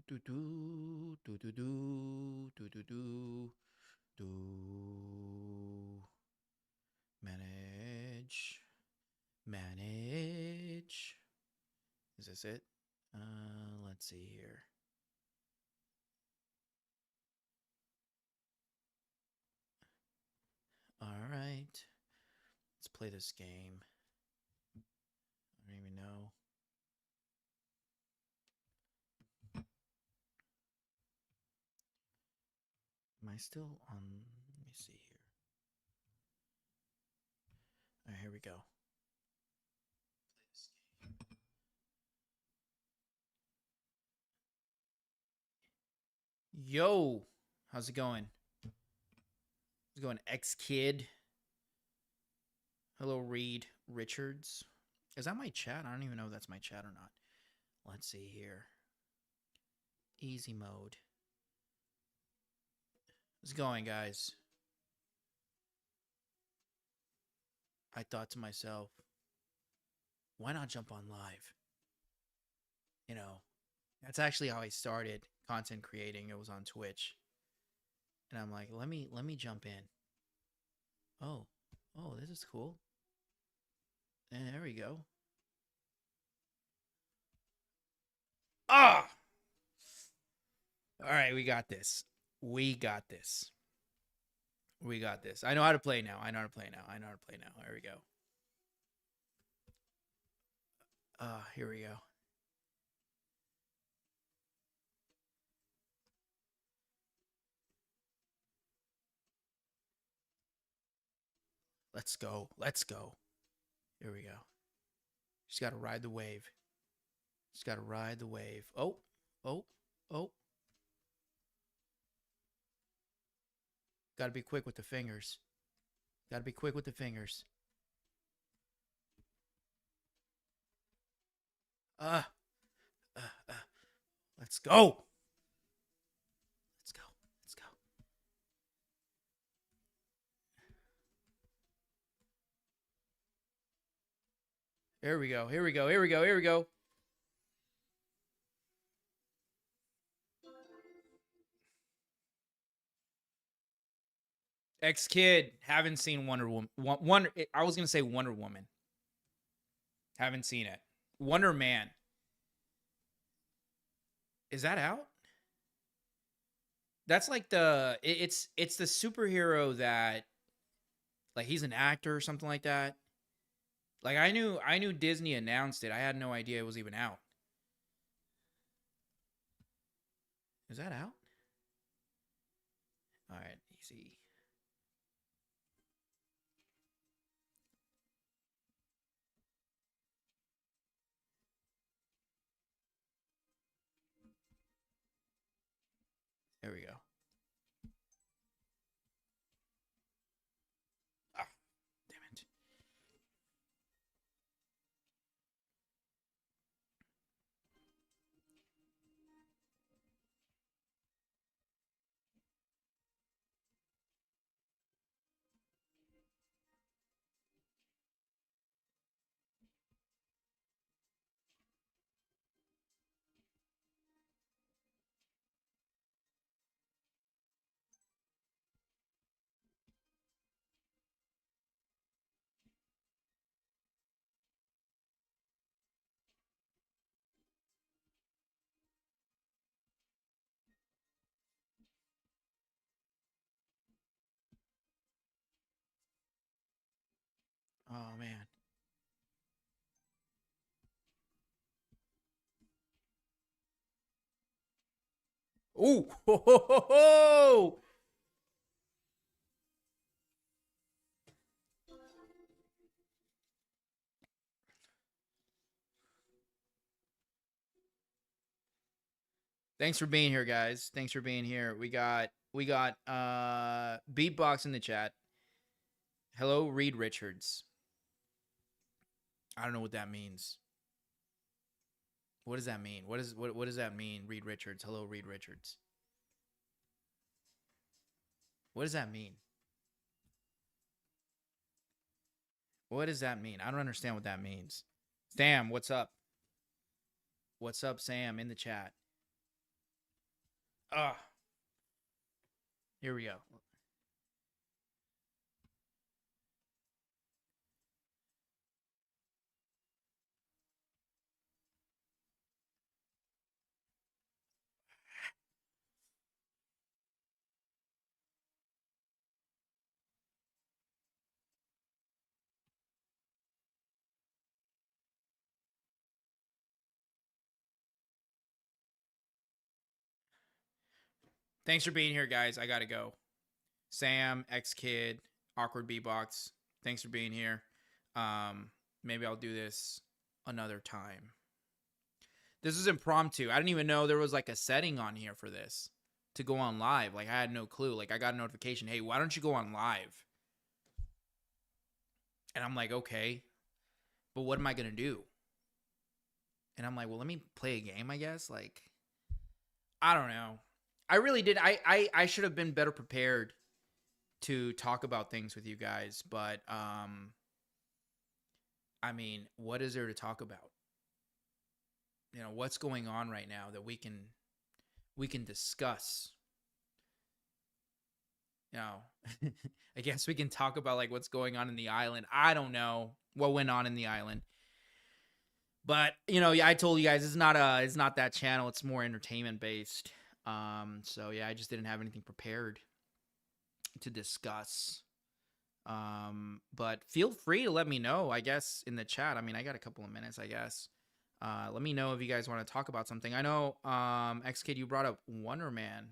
Do do do do do do do do do. Manage. Manage. Is this it? Let's see here. All right. Let's play this game. I don't even know. Am I still on? Let me see here. All right, here we go. Play this game. Yo, how's it going? How's it going, X Kid? Hello, Reed Richards. Is that my chat? I don't even know if that's my chat or not. Let's see here. Easy mode. How's it going, guys? I thought to myself, why not jump on live? You know, that's actually how I started content creating. It was on Twitch. And I'm like, let me jump in. Oh, this is cool. And there we go. Ah! All right, we got this. We got this. We got this. I know how to play now. I know how to play now. I know how to play now. There we go. Here we go. Let's go. Let's go. Here we go. Just got to ride the wave. Just got to ride the wave. Oh, oh, oh. Got to be quick with the fingers. Got to be quick with the fingers. Let's go. Let's go. Let's go. Here we go. Here we go. Here we go. Here we go. X Kid, haven't seen Wonder Woman. I was gonna say Wonder Woman. Haven't seen it. Wonder Man. Is that out? That's like it's the superhero that, like, he's an actor or something like that. Like, I knew Disney announced it. I had no idea it was even out. Is that out? All right, easy. There we go. Ah, damn it. Oh man. Ooh. Ho, ho, ho, ho. Thanks for being here, guys. Thanks for being here. We got Beatbox in the chat. Hello, Reed Richards. I don't know what that means. What does that mean? What does that mean, Reed Richards? Hello, Reed Richards. What does that mean? What does that mean? I don't understand what that means. Sam, what's up? What's up, Sam, in the chat? Here we go. Thanks for being here, guys. I gotta go. Sam, X Kid, Awkward Beatbox. Thanks for being here. Maybe I'll do this another time. This is impromptu. I didn't even know there was like a setting on here for this to go on live. Like I had no clue. Like I got a notification, hey, why don't you go on live? And I'm like, okay, but what am I gonna do? And I'm like, well, let me play a game, I guess. Like, I don't know. I really did. I should have been better prepared to talk about things with you guys, but I mean, what is there to talk about? You know, what's going on right now that we can discuss? You know, I guess we can talk about like what's going on in the island. I don't know what went on in the island. But, you know, I told you guys it's not that channel. It's more entertainment based. So yeah, I just didn't have anything prepared to discuss. But feel free to let me know, I guess, in the chat. I mean, I got a couple of minutes, I guess. Let me know if you guys want to talk about something. I know, X Kid, you brought up Wonder Man.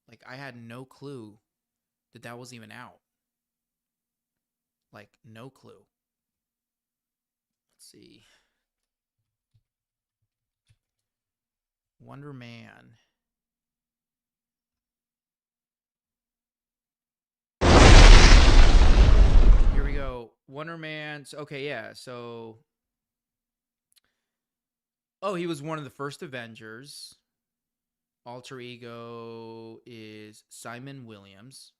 Like, I had no clue that was even out. Like, no clue. Let's see. Wonder Man. Here we go. Wonder Man. Okay, yeah. So, oh, he was one of the first Avengers. Alter ego is Simon Williams.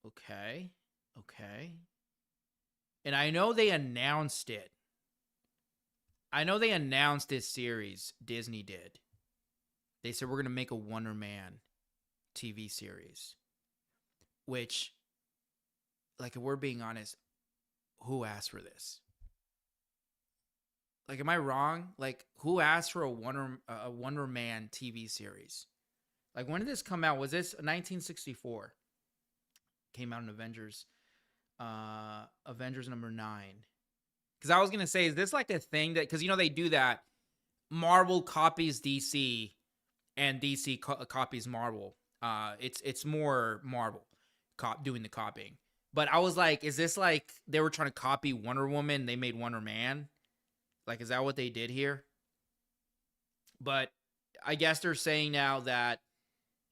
Okay. And I know they announced it. I know they announced this series. Disney did. They said we're going to make a Wonder Man TV series. Which, like, if we're being honest, who asked for this? Like, am I wrong? Like, who asked for a Wonder Man TV series? Like, when did this come out? Was this 1964? Came out in Avengers number 9. Because I was going to say, is this like a thing that, because, you know, they do that. Marvel copies DC and DC copies Marvel. It's more Marvel doing the copying. But I was like, is this like they were trying to copy Wonder Woman? They made Wonder Man. Like, is that what they did here? But I guess they're saying now that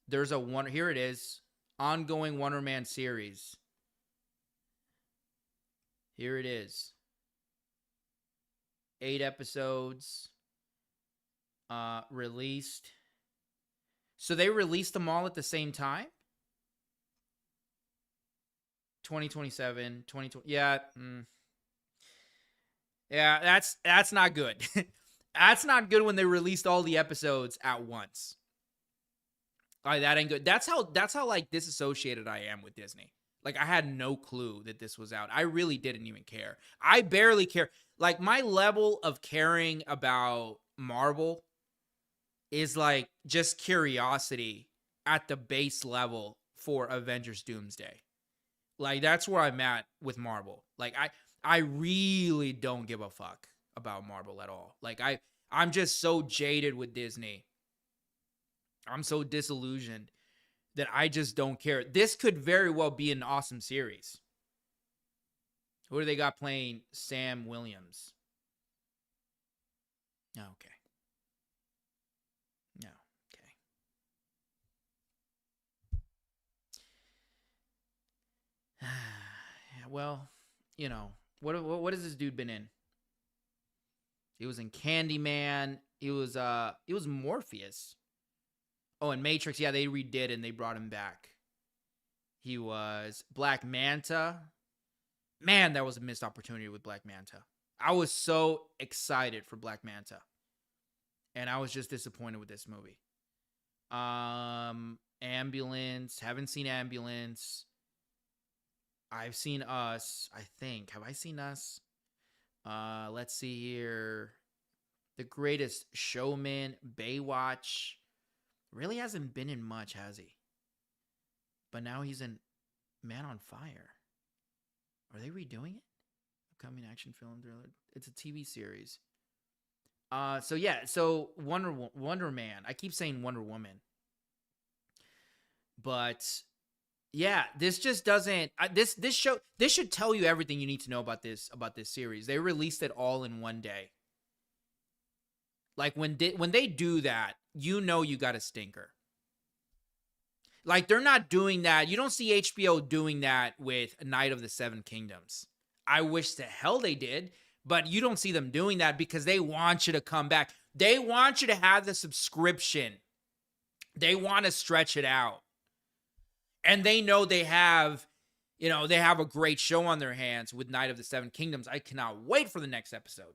there's here it is, ongoing Wonder Man series. Here it is. 8 episodes released. So they released them all at the same time? 2027, 2020. Yeah. Yeah, that's not good. That's not good when they released all the episodes at once. That ain't good. That's how like disassociated I am with Disney. Like, I had no clue that this was out. I really didn't even care. I barely care. Like, my level of caring about Marvel is like just curiosity at the base level for Avengers Doomsday. Like, that's where I'm at with Marvel. Like, I really don't give a fuck about Marvel at all. Like, I'm just so jaded with Disney. I'm so disillusioned that I just don't care. This could very well be an awesome series. Who do they got playing Sam Williams? Okay. No, okay. Well, you know, what has this dude been in? He was in Candyman. He was Morpheus. Oh, and Matrix, yeah, they redid and they brought him back. He was Black Manta. Man, that was a missed opportunity with Black Manta. I was so excited for Black Manta. And I was just disappointed with this movie. Ambulance. Haven't seen Ambulance. I've seen Us. I think. Have I seen Us? Let's see here. The Greatest Showman. Baywatch. Really hasn't been in much, has he? But now he's in Man on Fire. Are they redoing it? Upcoming action film thriller. It's a TV series. So Wonder Man. I keep saying Wonder Woman. But yeah, this just doesn't this should tell you everything you need to know about this series. They released it all in one day. Like when they do that, you know you got a stinker. Like they're not doing that. You don't see HBO doing that with Night of the Seven Kingdoms. I wish the hell they did, but you don't see them doing that because they want you to come back. They want you to have the subscription. They want to stretch it out. And they know they have a great show on their hands with Night of the Seven Kingdoms. I cannot wait for the next episode.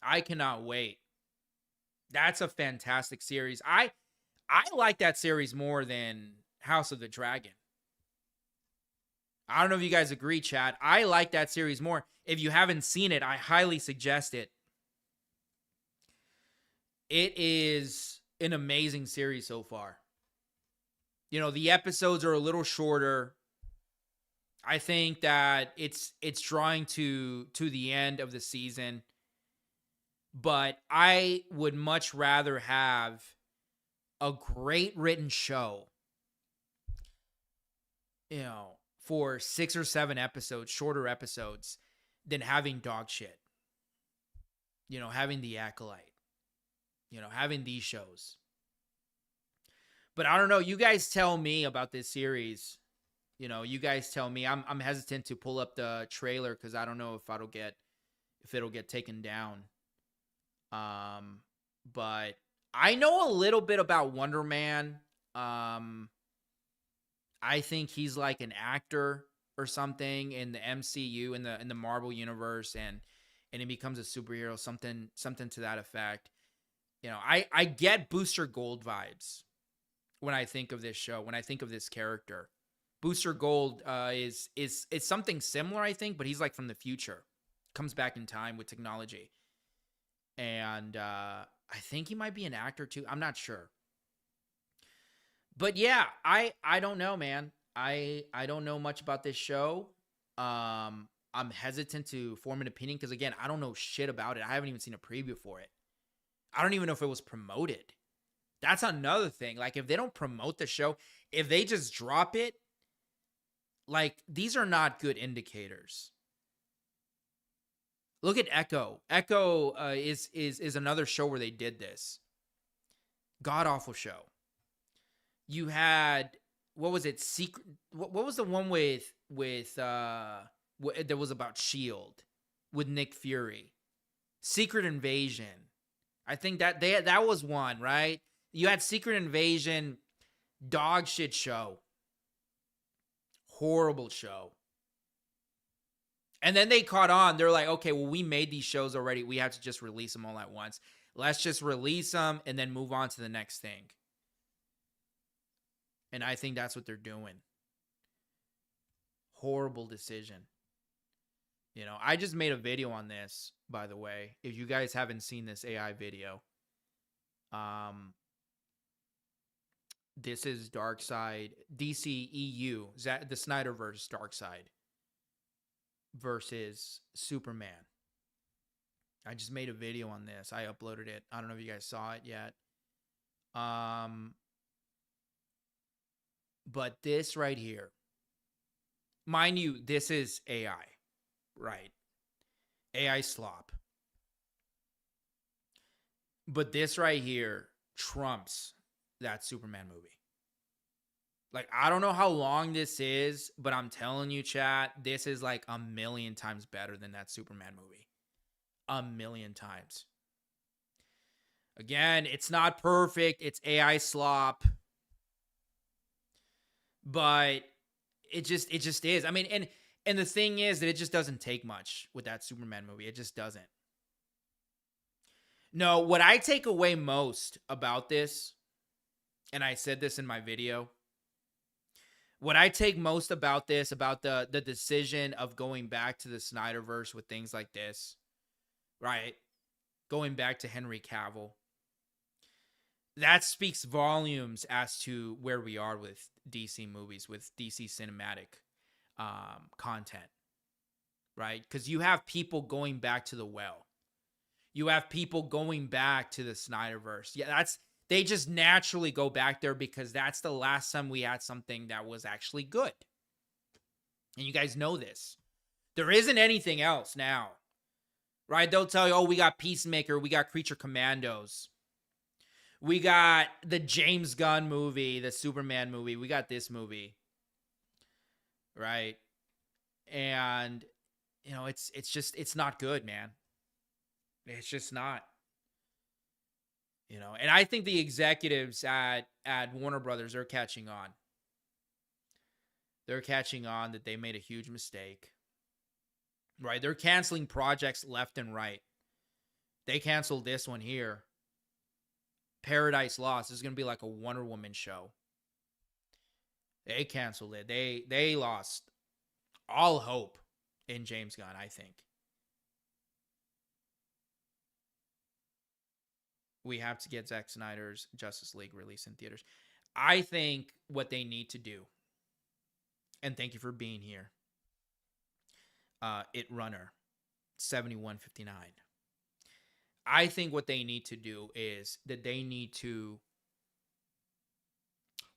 I cannot wait. That's a fantastic series. I like that series more than House of the Dragon. I don't know if you guys agree, chat. I like that series more. If you haven't seen it, I highly suggest it. It is an amazing series so far. The episodes are a little shorter. I think that it's drawing to the end of the season. But I would much rather have a great written show, for 6 or 7 episodes, shorter episodes, than having dog shit. Having The Acolyte. Having these shows. But I don't know. You guys tell me about this series. You guys tell me. I'm hesitant to pull up the trailer because I don't know if it'll get taken down. But I know a little bit about Wonder Man. I think he's like an actor or something in the MCU, in the Marvel universe, and he becomes a superhero, something to that effect. I get Booster Gold vibes when I think of this show, when I think of this character. Booster Gold is something similar, I think, but he's like from the future. Comes back in time with technology. And I think he might be an actor too. I'm not sure. But yeah, I don't know, man. I don't know much about this show. I'm hesitant to form an opinion because, again, I don't know shit about it. I haven't even seen a preview for it. I don't even know if it was promoted. That's another thing. Like, if they don't promote the show, if they just drop it, like, these are not good indicators. Look at Echo. Echo is another show where they did this. God awful show. You had, what was it? Secret. What was the one with that was about S.H.I.E.L.D. with Nick Fury? Secret Invasion. I think that was one, right? You had Secret Invasion, dog shit show. Horrible show. And then they caught on. They're like, okay, well, we made these shows already. We have to just release them all at once. Let's just release them and then move on to the next thing. And I think that's what they're doing. Horrible decision. I just made a video on this, by the way. If you guys haven't seen this AI video, this is Darkseid, DCEU, the SnyderVerse Darkseid versus Superman. I just made a video on this. I uploaded it. I don't know if you guys saw it yet. But this right here, mind you, this is AI, right? AI slop. But this right here trumps that Superman movie. Like, I don't know how long this is, but I'm telling you, chat, this is like 1,000,000 times better than that Superman movie. 1,000,000 times. Again, it's not perfect. It's AI slop. But it just is. I mean, and the thing is that it just doesn't take much with that Superman movie. It just doesn't. No, what I take away most about this, and I said this in my video, what I take most about this, about the decision of going back to the SnyderVerse with things like this, right? Going back to Henry Cavill, that speaks volumes as to where we are with DC movies, with DC cinematic content, right? Because you have people going back to the well. You have people going back to the SnyderVerse. Yeah, they just naturally go back there because that's the last time we had something that was actually good. And you guys know this. There isn't anything else now, right? They'll tell you, oh, we got Peacemaker, we got Creature Commandos, we got the James Gunn movie, the Superman movie, we got this movie, right? And it's not good, man. It's just not. And I think the executives at Warner Brothers are catching on. They're catching on that they made a huge mistake. Right? They're canceling projects left and right. They canceled this one here. Paradise Lost. This is going to be like a Wonder Woman show. They canceled it. They lost all hope in James Gunn, I think. We have to get Zack Snyder's Justice League released in theaters. I think what they need to do, and thank you for being here, It Runner 7159. I think what they need to do is that they need to,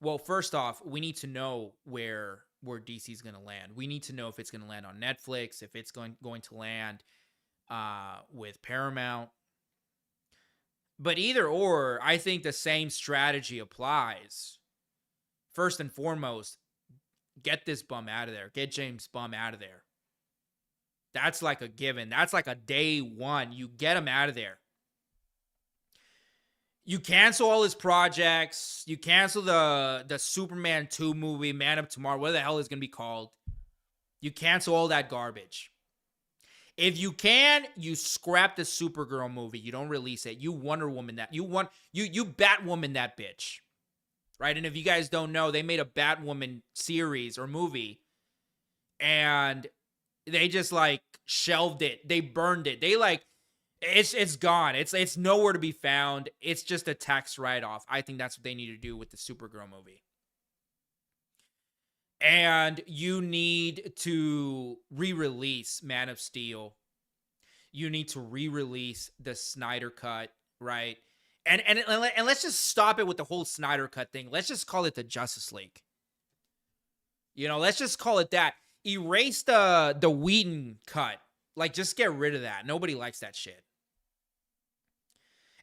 well, first off, we need to know where DC is going to land. We need to know if it's going to land on Netflix, if it's going to land with Paramount. But either or, I think the same strategy applies. First and foremost, get this bum out of there. Get James Bum out of there. That's like a given. That's like a day one. You get him out of there. You cancel all his projects. You cancel the Superman 2 movie, Man of Tomorrow, whatever the hell it's going to be called. You cancel all that garbage. If you can, you scrap the Supergirl movie. You don't release it. You Wonder Woman that. You Batwoman that bitch. Right? And if you guys don't know, they made a Batwoman series or movie. And they just like shelved it. They burned it. They like, it's gone. It's nowhere to be found. It's just a tax write-off. I think that's what they need to do with the Supergirl movie. And you need to re-release Man of Steel. You need to re-release the Snyder Cut, right? And let's just stop it with the whole Snyder Cut thing. Let's just call it the Justice League. Let's just call it that. Erase the Whedon cut. Like, just get rid of that. Nobody likes that shit.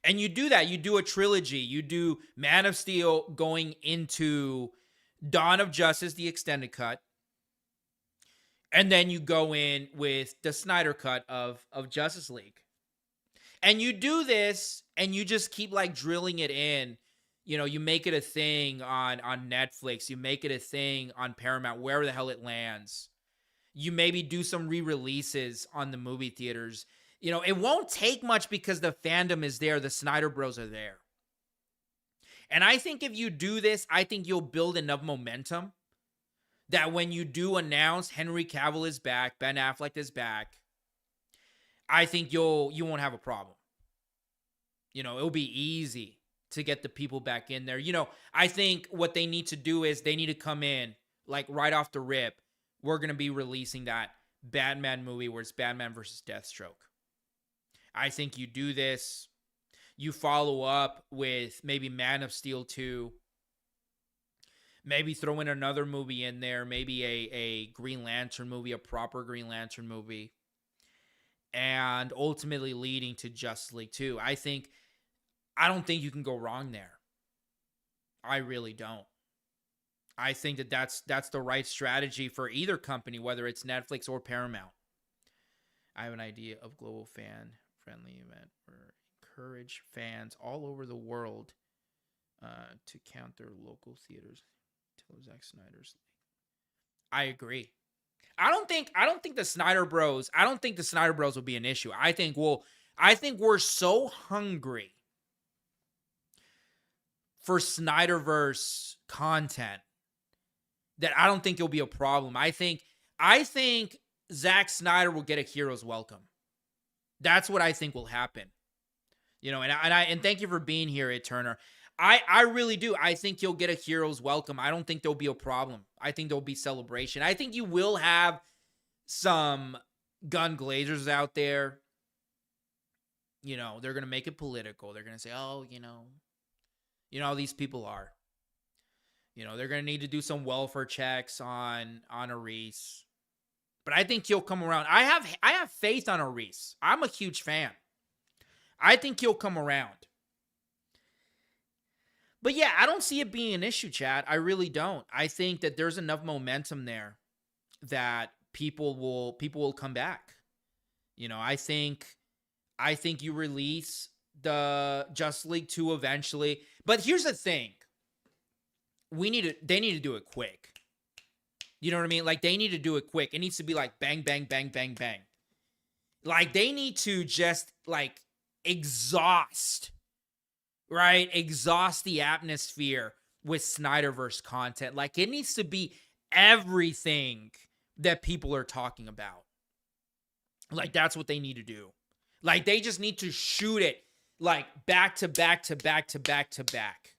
And you do that. You do a trilogy. You do Man of Steel going into Dawn of Justice, the extended cut. And then you go in with the Snyder cut of Justice League. And you do this and you just keep like drilling it in. You make it a thing on Netflix. You make it a thing on Paramount, wherever the hell it lands. You maybe do some re-releases on the movie theaters. It won't take much because the fandom is there. The Snyder Bros are there. And I think if you do this, I think you'll build enough momentum that when you do announce Henry Cavill is back, Ben Affleck is back, I think you won't have a problem. It'll be easy to get the people back in there. I think what they need to do is they need to come in like right off the rip. We're going to be releasing that Batman movie where it's Batman versus Deathstroke. I think you do this. You follow up with maybe Man of Steel 2. Maybe throw in another movie in there. Maybe a Green Lantern movie, a proper Green Lantern movie. And ultimately leading to Justice League 2. I don't think you can go wrong there. I really don't. I think that's the right strategy for either company, whether it's Netflix or Paramount. I have an idea of global fan-friendly event where encourage fans all over the world to count their local theaters till Zack Snyder's League. I agree. I don't think the Snyder Bros will be an issue. I think we'll I think we're so hungry for SnyderVerse content that I don't think it'll be a problem. I think Zack Snyder will get a hero's welcome. That's what I think will happen. And thank you for being here, Ed Turner. I really do. I think you'll get a hero's welcome. I don't think there'll be a problem. I think there'll be celebration. I think you will have some gun glazers out there. They're going to make it political. They're going to say, oh, how these people are. They're going to need to do some welfare checks on Aris. But I think he'll come around. I have faith on Aris. I'm a huge fan. I think he'll come around. But yeah, I don't see it being an issue, Chad. I really don't. I think that there's enough momentum there that people will come back. I think you release the Justice League 2 eventually. But here's the thing. They need to do it quick. You know what I mean? Like, they need to do it quick. It needs to be like bang, bang, bang, bang, bang. Like, they need to just like exhaust the atmosphere with SnyderVerse content. Like, it needs to be everything that people are talking about. Like, that's what they need to do. Like, they just need to shoot it like back to back to back to back to back.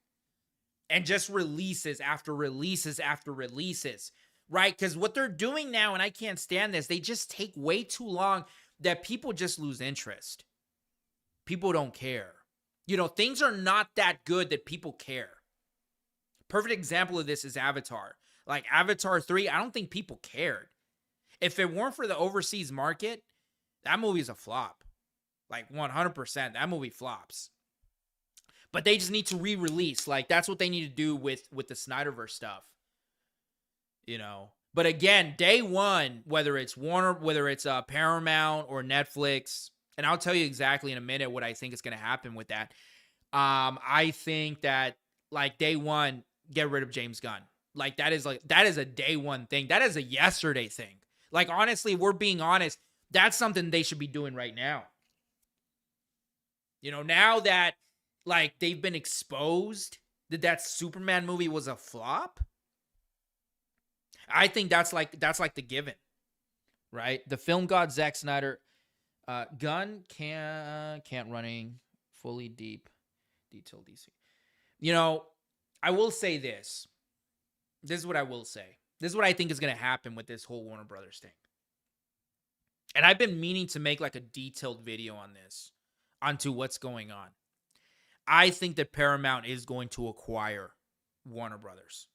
And just releases after releases after releases, right? Because what they're doing now, and I can't stand this, they just take way too long that people just lose interest. People don't care. Things are not that good that people care. Perfect example of this is Avatar. Like, Avatar 3, I don't think people cared. If it weren't for the overseas market, that movie is a flop. Like, 100%, that movie flops. But they just need to re-release. Like, that's what they need to do with the SnyderVerse stuff. But again, day one, whether it's Warner, whether it's Paramount or Netflix, and I'll tell you exactly in a minute what I think is going to happen with that. I think that, like, day one, get rid of James Gunn. Like, that is a day one thing. That is a yesterday thing. Like, honestly, we're being honest. That's something they should be doing right now. Now that, like, they've been exposed that Superman movie was a flop, I think that's like the given, right? The film god Zack Snyder, Gunn can't running fully detailed DC. I will say this. This is what I will say. This is what I think is going to happen with this whole Warner Brothers thing. And I've been meaning to make like a detailed video on this, onto what's going on. I think that Paramount is going to acquire Warner Brothers.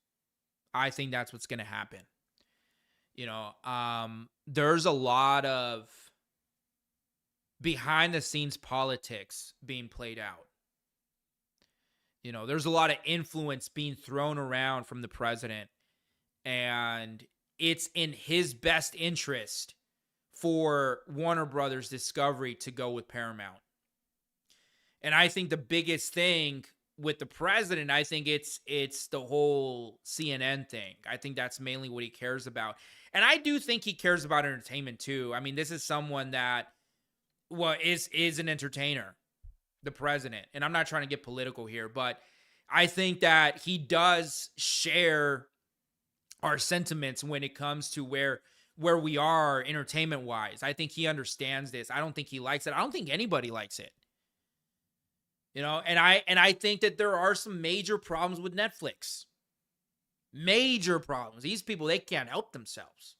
I think that's what's going to happen. There's a lot of behind the scenes politics being played out. There's a lot of influence being thrown around from the president, and it's in his best interest for Warner Brothers Discovery to go with Paramount. And I think the biggest thing with the president, I think it's the whole CNN thing. I think that's mainly what he cares about. And I do think he cares about entertainment too. I mean, this is someone that is an entertainer, the president. And I'm not trying to get political here, but I think that he does share our sentiments when it comes to where we are entertainment wise. I think he understands this. I don't think he likes it. I don't think anybody likes it. And I think that there are some major problems with Netflix. Major problems. These people, they can't help themselves.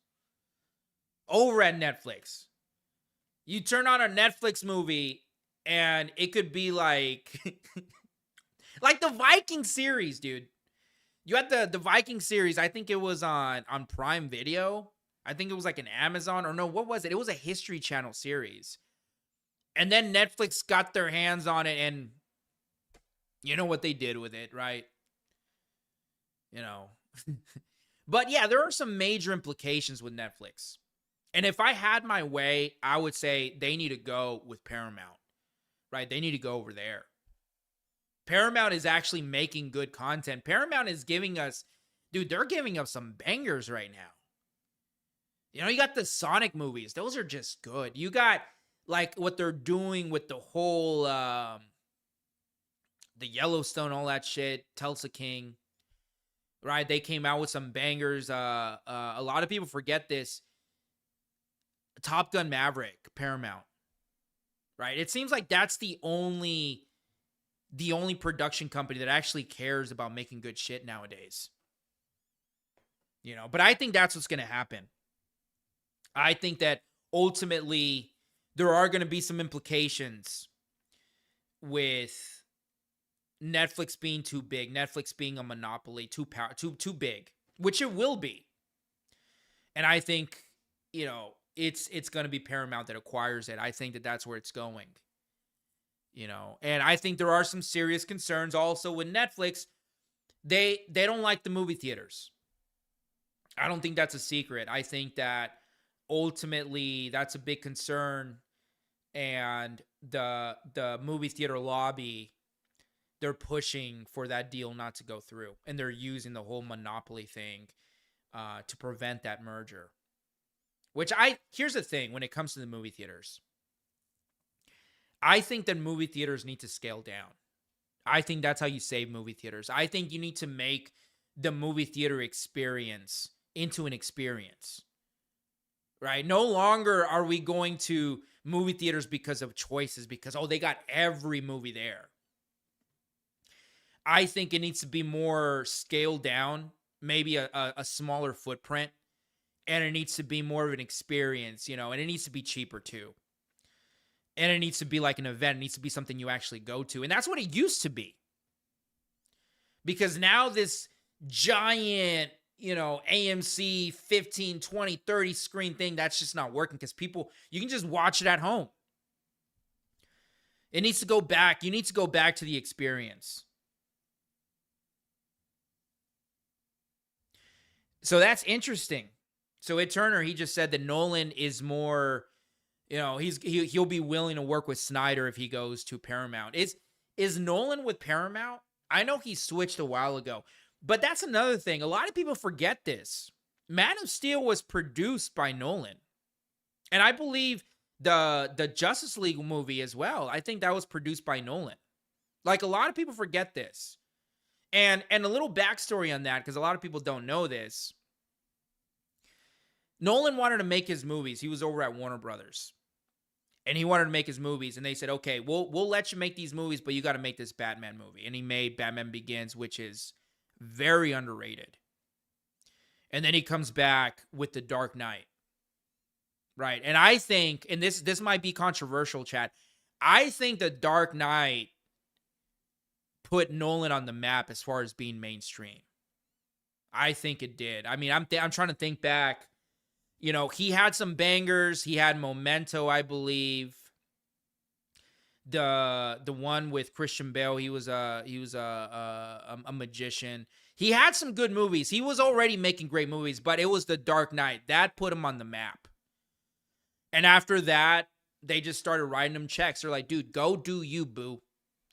Over at Netflix. You turn on a Netflix movie and it could be like like the Viking series, dude. You had the Viking series, I think it was on Prime Video. I think it was like an Amazon, or no, what was it? It was a History Channel series. And then Netflix got their hands on it, and you know what they did with it, right? But yeah, there are some major implications with Netflix. And if I had my way, I would say they need to go with Paramount, right? They need to go over there. Paramount is actually making good content. Paramount is giving us, dude, they're giving us some bangers right now. You got the Sonic movies. Those are just good. You got like what they're doing with the whole the Yellowstone, all that shit, Tulsa King, right? They came out with some bangers. A lot of people forget this. Top Gun Maverick, Paramount, right? It seems like that's the only production company that actually cares about making good shit nowadays. You know, but I think that's what's going to happen. I think that ultimately there are going to be some implications with Netflix being too big, Netflix being a monopoly, too big, which it will be. And I think, you know, it's going to be Paramount that acquires it. I think that that's where it's going. You know, and I think there are some serious concerns also with Netflix. They don't like the movie theaters. I don't think that's a secret. I think that ultimately that's a big concern, and the movie theater lobby, they're pushing for that deal not to go through, and they're using the whole monopoly thing to prevent that merger. Which here's the thing when it comes to the movie theaters. I think that movie theaters need to scale down. I think that's how you save movie theaters. I think you need to make the movie theater experience into an experience, right? No longer are we going to movie theaters because of choices, because, oh, they got every movie there. I think it needs to be more scaled down, maybe a smaller footprint, and it needs to be more of an experience, you know, and it needs to be cheaper too. And it needs to be like an event. It needs to be something you actually go to. And that's what it used to be. Because now this giant, you know, AMC 15, 20, 30 screen thing, that's just not working because people, you can just watch it at home. It needs to go back. You need to go back to the experience. So that's interesting. So Ed Turner, he just said that Nolan is more, you know, he'll be willing to work with Snyder if he goes to Paramount. Is Nolan with Paramount? I know he switched a while ago, but that's another thing. A lot of people forget this. Man of Steel was produced by Nolan. And I believe the Justice League movie as well, I think that was produced by Nolan. Like, a lot of people forget this. And a little backstory on that, because a lot of people don't know this. Nolan wanted to make his movies. He was over at Warner Brothers. And he wanted to make his movies. And they said, okay, we'll let you make these movies, but you got to make this Batman movie. And he made Batman Begins, which is very underrated. And then he comes back with The Dark Knight. Right. And I think, and this might be controversial, chat, I think The Dark Knight put Nolan on the map as far as being mainstream. I think it did. I mean, I'm trying to think back. You know, he had some bangers. He had Memento, I believe. The one with Christian Bale, he was a magician. He had some good movies. He was already making great movies, but it was The Dark Knight that put him on the map. And after that, they just started writing him checks. They're like, dude, go do you, boo.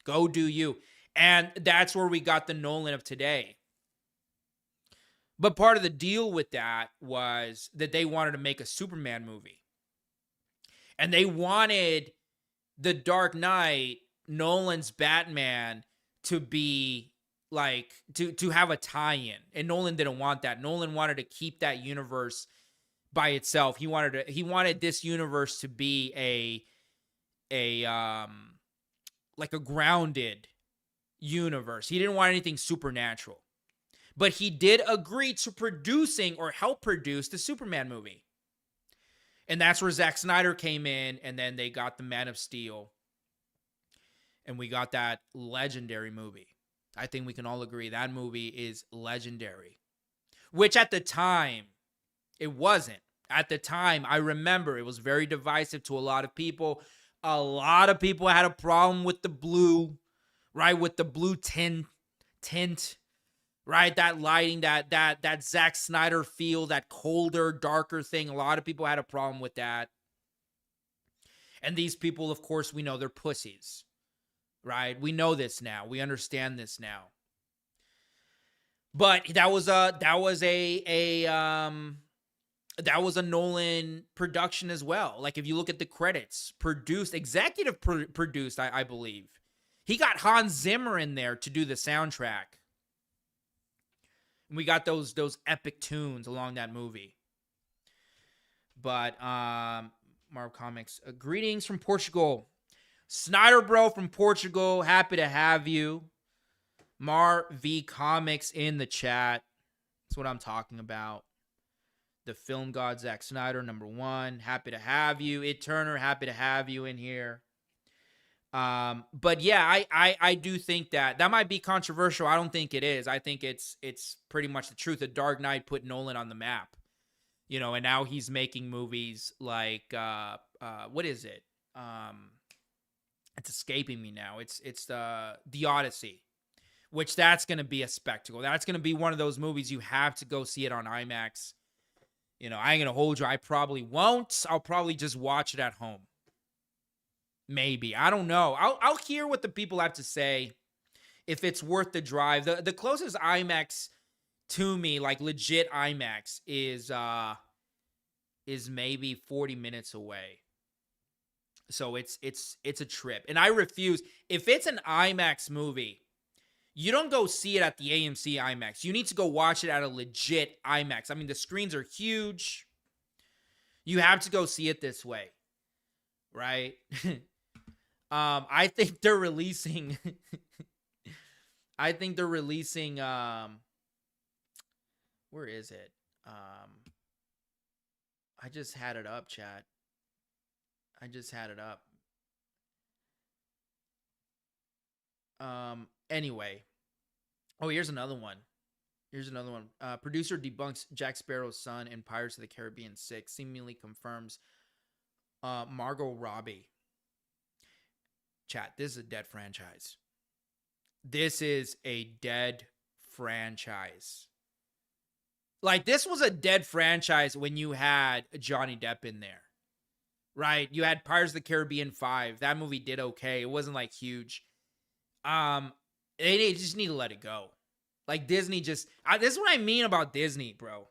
Go do you. And that's where we got the Nolan of today. But part of the deal with that was that they wanted to make a Superman movie. And they wanted The Dark Knight, Nolan's Batman, to be like, to have a tie-in. And Nolan didn't want that. Nolan wanted to keep that universe by itself. He wanted this universe to be like a grounded universe. He didn't want anything supernatural. But he did agree to producing or help produce the Superman movie. And that's where Zack Snyder came in, and then they got the Man of Steel. And we got that legendary movie. I think we can all agree that movie is legendary. Which at the time, it wasn't. At the time, I remember it was very divisive to a lot of people. A lot of people had a problem with the blue, right? With the blue tint. Right, that lighting, that Zack Snyder feel, that colder, darker thing. A lot of people had a problem with that. And these people, of course, we know they're pussies. Right? We know this now. We understand this now. But that was a that was a Nolan production as well. Like if you look at the credits, executive produced, I believe. He got Hans Zimmer in there to do the soundtrack. And we got those epic tunes along that movie. But Marvel Comics, greetings from Portugal. Snyder Bro from Portugal, happy to have you. Mar V Comics in the chat. That's what I'm talking about. The film god Zack Snyder, #1. Happy to have you. It Turner, happy to have you in here. But yeah, I do think that might be controversial. I don't think it is. I think it's pretty much the truth. The Dark Knight put Nolan on the map, you know, and now he's making movies like what is it? It's escaping me now. It's the Odyssey, which that's gonna be a spectacle. That's gonna be one of those movies you have to go see it on IMAX. You know, I ain't gonna hold you. I probably won't. I'll probably just watch it at home. Maybe. I don't know. I'll hear what the people have to say if it's worth the drive. The closest IMAX to me, like legit IMAX, is maybe 40 minutes away. So it's a trip. And I refuse. If it's an IMAX movie, you don't go see it at the AMC IMAX. You need to go watch it at a legit IMAX. I mean, the screens are huge. You have to go see it this way, right? I think they're releasing. I think they're releasing. Where is it? I just had it up, chat. I just had it up. Anyway. Oh, here's another one. Producer debunks Jack Sparrow's son in Pirates of the Caribbean 6. Seemingly confirms Margot Robbie. Chat, this is a dead franchise. This is a dead franchise. Like, this was a dead franchise when you had Johnny Depp in there. Right? You had Pirates of the Caribbean 5. That movie did okay. It wasn't, like, huge. They just need to let it go. Like, Disney just... this is what I mean about Disney, bro.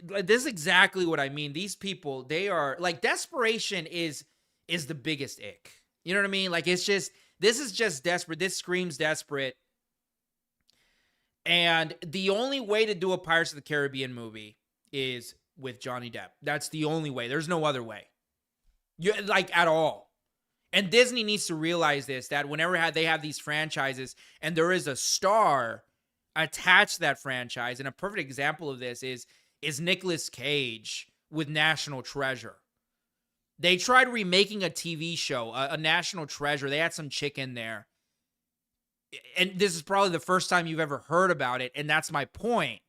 Like, this is exactly what I mean. These people, they are... Like, desperation is the biggest ick. You know what I mean? Like, it's just... This is just desperate. This screams desperate. And the only way to do a Pirates of the Caribbean movie is with Johnny Depp. That's the only way. There's no other way. Like, at all. And Disney needs to realize this, that whenever they have these franchises and there is a star attached to that franchise, and a perfect example of this is Nicolas Cage with National Treasure. They tried remaking a TV show, a National Treasure. They had some chick in there. And this is probably the first time you've ever heard about it, and that's my point.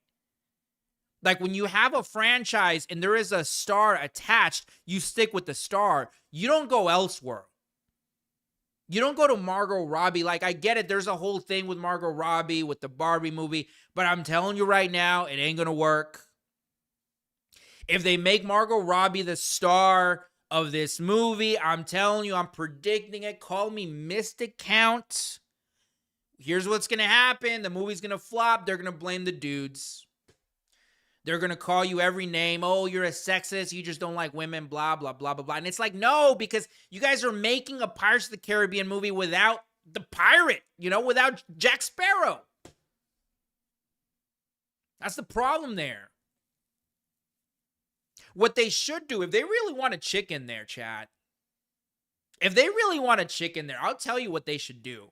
Like, when you have a franchise and there is a star attached, you stick with the star. You don't go elsewhere. You don't go to Margot Robbie. Like, I get it. There's a whole thing with Margot Robbie with the Barbie movie. But I'm telling you right now, it ain't going to work. If they make Margot Robbie the star of this movie, I'm telling you, I'm predicting it. Call me Mystic Count. Here's what's going to happen. The movie's going to flop. They're going to blame the dudes. They're going to call you every name. Oh, you're a sexist. You just don't like women, blah, blah, blah, blah, blah. And it's like, no, because you guys are making a Pirates of the Caribbean movie without the pirate, you know, without Jack Sparrow. That's the problem there. What they should do, if they really want a chick in there, chat, if they really want a chick in there, I'll tell you what they should do.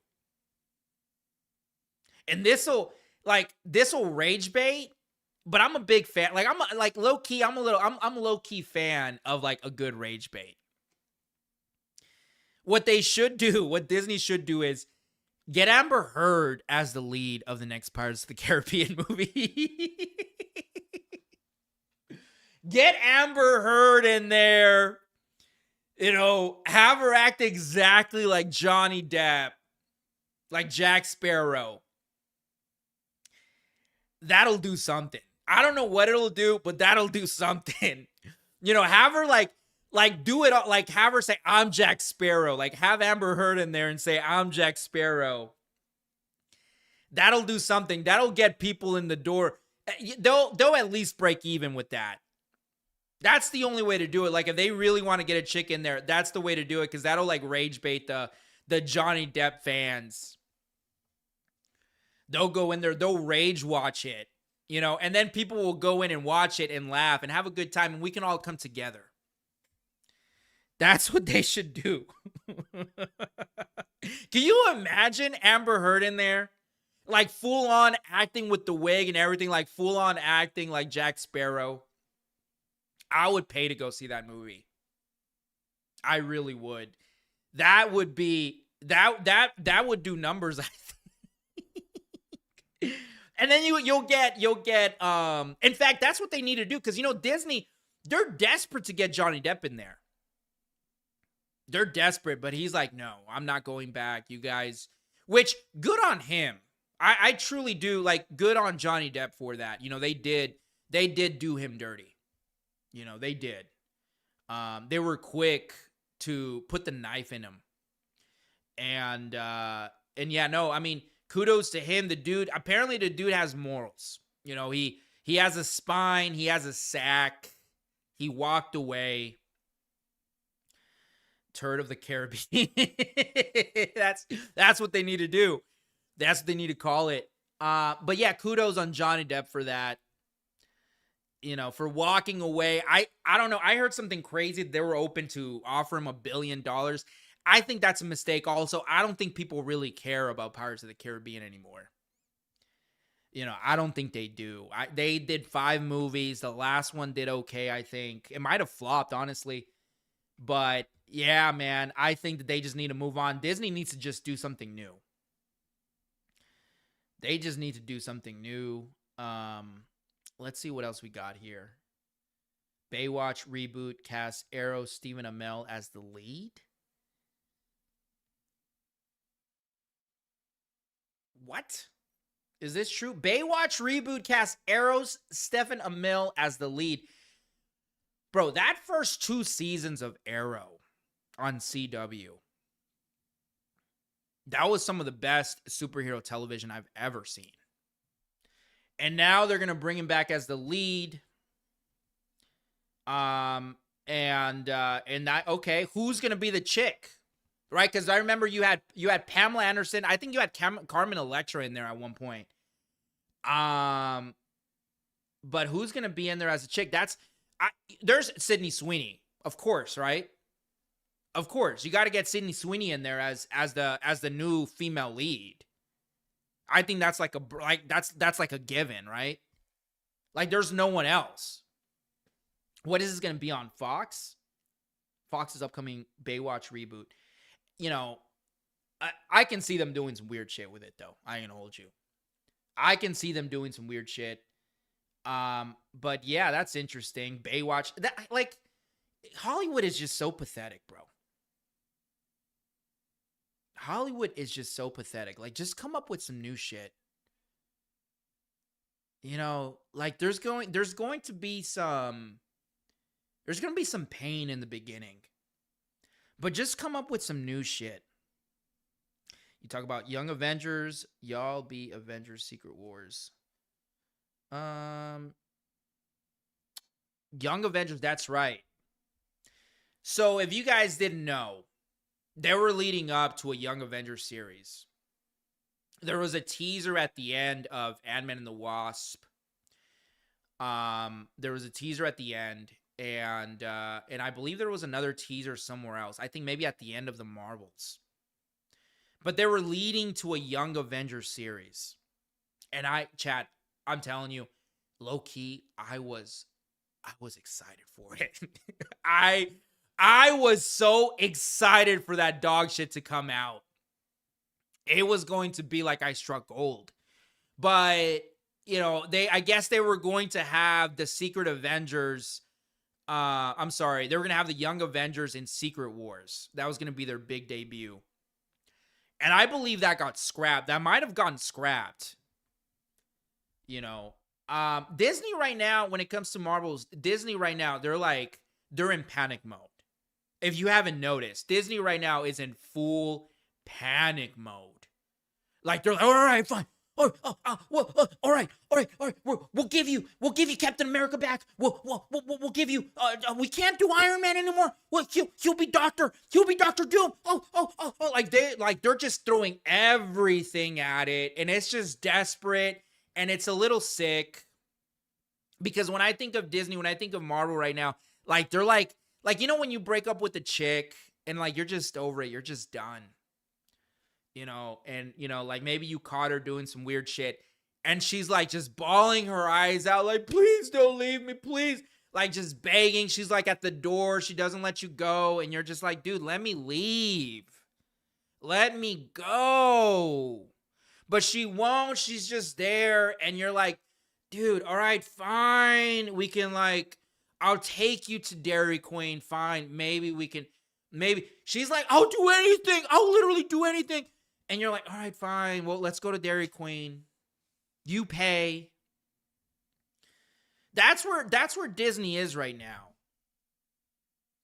And this'll rage bait. But I'm a big fan. Like, I'm low key. I'm a low key fan of like a good rage bait. What they should do, what Disney should do, is get Amber Heard as the lead of the next Pirates of the Caribbean movie. Get Amber Heard in there. You know, have her act exactly like Johnny Depp, like Jack Sparrow. That'll do something. I don't know what it'll do, but that'll do something. You know, have her like do it, like have her say, I'm Jack Sparrow. Like, have Amber Heard in there and say, I'm Jack Sparrow. That'll do something. That'll get people in the door. They'll at least break even with that. That's the only way to do it. Like, if they really want to get a chick in there, that's the way to do it, because that'll like rage bait the Johnny Depp fans. They'll go in there, they'll rage watch it, and then people will go in and watch it and laugh and have a good time, and we can all come together. That's what they should do. Can you imagine Amber Heard in there? Like, full on acting with the wig and everything, like full on acting like Jack Sparrow. I would pay to go see that movie. I really would. That would be that would do numbers, I think. And then you'll get in fact, that's what they need to do, because Disney, they're desperate to get Johnny Depp in there. They're desperate, but he's like, no, I'm not going back, you guys. Which, good on him. I truly do, like, good on Johnny Depp for that. They did do him dirty. They did. They were quick to put the knife in him. And yeah, no, I mean, kudos to him. Apparently the dude has morals. He has a spine, he has a sack. He walked away. Turd of the Caribbean. That's what they need to do. That's what they need to call it. But yeah, kudos on Johnny Depp for that. For walking away. I don't know. I heard something crazy. They were open to offer him $1 billion. I think that's a mistake also. I don't think people really care about Pirates of the Caribbean anymore. I don't think they do. They did 5 movies. The last one did okay, I think. It might have flopped, honestly. But yeah, man, I think that they just need to move on. Disney needs to just do something new. They just need to do something new. Let's see what else we got here. Baywatch reboot casts Arrow Stephen Amell as the lead. What? Is this true? Baywatch reboot casts Arrow's Stephen Amell as the lead. Bro, that first 2 seasons of Arrow on CW, that was some of the best superhero television I've ever seen. And now they're going to bring him back as the lead. And that, okay, who's going to be the chick? Right? Because I remember you had Pamela Anderson. I think you had Carmen Electra in there at one point. But who's going to be in there as a chick? There's Sydney Sweeney, of course, right? Of course, you got to get Sydney Sweeney in there as the new female lead. I think that's like that's like a given, right? Like, there's no one else. What is this going to be on Fox? Fox's upcoming Baywatch reboot. I can see them doing some weird shit with it, though. I ain't gonna hold you. I can see them doing some weird shit. But yeah, that's interesting. Baywatch. Hollywood is just so pathetic, bro. Hollywood is just so pathetic. Like, just come up with some new shit. Like, there's going to be some pain in the beginning. But just come up with some new shit. You talk about Young Avengers, y'all be Avengers Secret Wars. Young Avengers, that's right. So if you guys didn't know, they were leading up to a Young Avengers series. There was a teaser at the end of Ant-Man and the Wasp. There was a teaser at the end, and I believe there was another teaser somewhere else. I think maybe at the end of the Marvels. But they were leading to a Young Avengers series. And I'm telling you, low key, I was excited for it. I was so excited for that dog shit to come out. It was going to be like I struck gold. But, I guess they were going to have the Secret Avengers. They were going to have the Young Avengers in Secret Wars. That was going to be their big debut. And I believe that got scrapped. That might have gotten scrapped. Disney right now, when it comes to Marvels, Disney right now, they're in panic mode. If you haven't noticed, Disney right now is in full panic mode. Like, they're like, all right, fine. all right. We'll give you Captain America back. We'll give you. We can't do Iron Man anymore. Well, he'll be Doctor Doom. They're just throwing everything at it, and it's just desperate, and it's a little sick. Because when I think of Disney, when I think of Marvel right now, like they're like when you break up with a chick and like you're just over it, you're just done. And like maybe you caught her doing some weird shit and she's like just bawling her eyes out, like, please don't leave me, please. Like just begging. She's like at the door. She doesn't let you go. And you're just like, dude, let me leave. Let me go. But she won't. She's just there. And you're like, dude, all right, fine. We can I'll take you to Dairy Queen. Fine. Maybe she's like, I'll do anything. I'll literally do anything. And you're like, all right, fine. Well, let's go to Dairy Queen. You pay. That's where Disney is right now.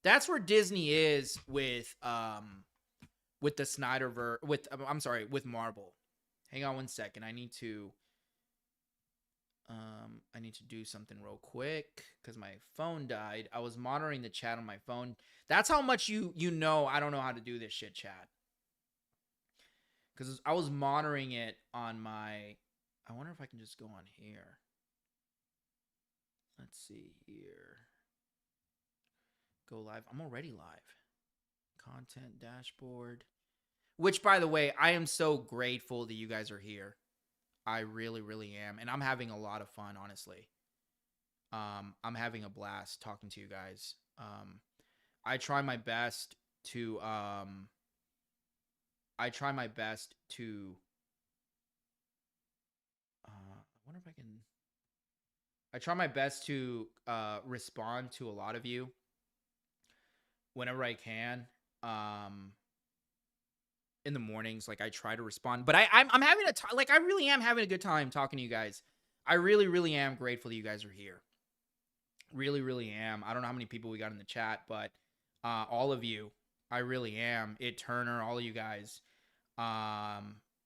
That's where Disney is with the SnyderVerse, with Marvel. Hang on one second. I need to do something real quick because my phone died. I was monitoring the chat on my phone. That's how much you know I don't know how to do this shit, chat. Because I was monitoring it on my... I wonder if I can just go on here. Let's see here. Go live. I'm already live. Content dashboard. Which, by the way, I am so grateful that you guys are here. I really, really am. And I'm having a lot of fun, honestly. I'm having a blast talking to you guys. I try my best to... I wonder if I can... I try my best to respond to a lot of you whenever I can. In the mornings, I try to respond, but I'm having a time. I really am having a good time talking to you guys. I really, really am grateful that you guys are here. Really, really am. I don't know how many people we got in the chat, but all of you, I really am. It Turner, all of you guys,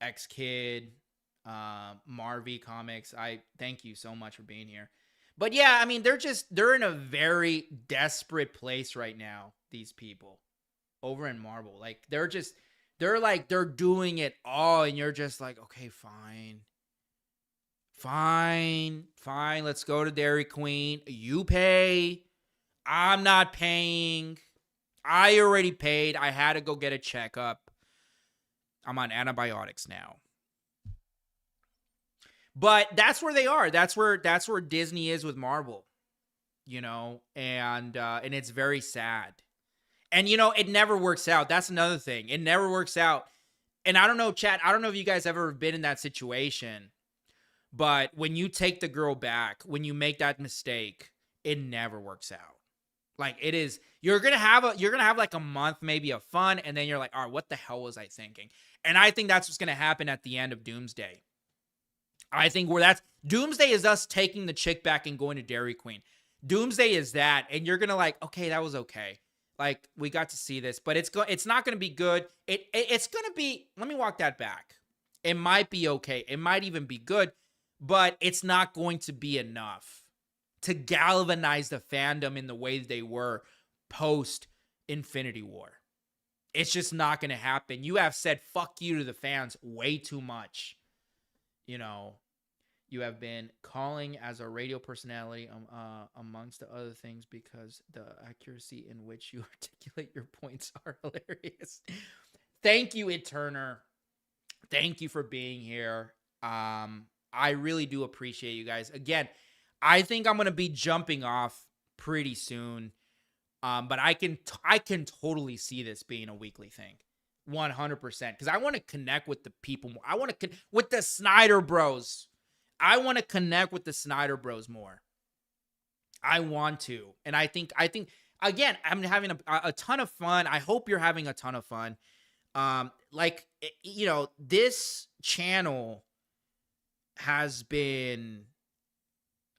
X Kid, Marvy Comics. I thank you so much for being here. But yeah, I mean, they're in a very desperate place right now. These people over in Marvel, they're doing it all, and you're just like, okay, fine. Let's go to Dairy Queen. You pay. I'm not paying. I already paid. I had to go get a checkup. I'm on antibiotics now. But that's where they are. That's where Disney is with Marvel, and it's very sad. And, it never works out. That's another thing. It never works out. And I don't know, chat, I don't know if you guys ever been in that situation, but when you take the girl back, when you make that mistake, it never works out. It is, you're going to have a month maybe of fun, and then you're like, all right, what the hell was I thinking? And I think that's what's going to happen at the end of Doomsday. I think Doomsday is us taking the chick back and going to Dairy Queen. Doomsday is that, and you're going to okay, that was okay. We got to see this, but it's not going to be good. It's going to be, let me walk that back. It might be okay. It might even be good, but it's not going to be enough to galvanize the fandom in the way they were post Infinity War. It's just not going to happen. You have said fuck you to the fans way too much. You have been calling as a radio personality, amongst the other things, because the accuracy in which you articulate your points are hilarious. Thank you, It Turner. Thank you for being here. I really do appreciate you guys. Again, I think I'm gonna be jumping off pretty soon, but I can totally see this being a weekly thing, 100%. Because I want to connect with the people more. I want to with the Snyder Bros. I want to connect with the Snyder Bros more. I want to. And I think again, I'm having a ton of fun. I hope you're having a ton of fun. This channel has been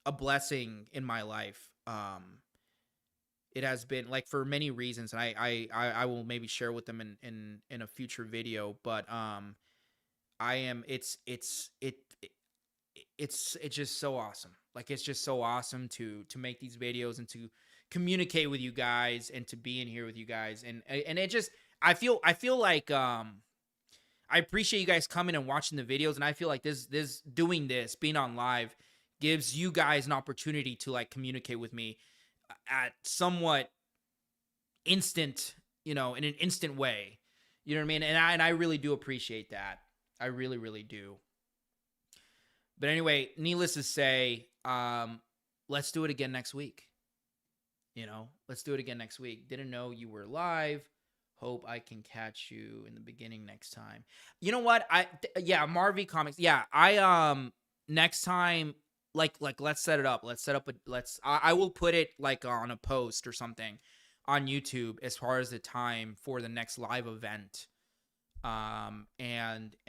a blessing in my life. It has been for many reasons, and I will maybe share with them in a future video, but I am. It's just so awesome. Like it's just so awesome to make these videos and to communicate with you guys and to be in here with you guys. And it just I feel like I appreciate you guys coming and watching the videos, and I feel like this doing this, being on live, gives you guys an opportunity to like communicate with me at somewhat instant, in an instant way. You know what I mean? And I really do appreciate that. I really, really do. But anyway, needless to say, let's do it again next week. Let's do it again next week. Didn't know you were live. Hope I can catch you in the beginning next time. You know what? Yeah, Marvy Comics. Yeah, I next time, like let's set it up. I will put it like on a post or something on YouTube as far as the time for the next live event. And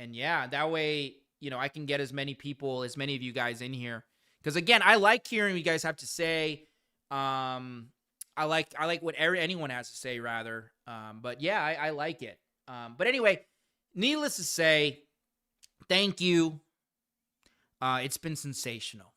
yeah, that way, I can get as many of you guys in here. Because again, I like hearing what you guys have to say. I like what anyone has to say, rather. But yeah, I like it. But anyway, needless to say, thank you. It's been sensational.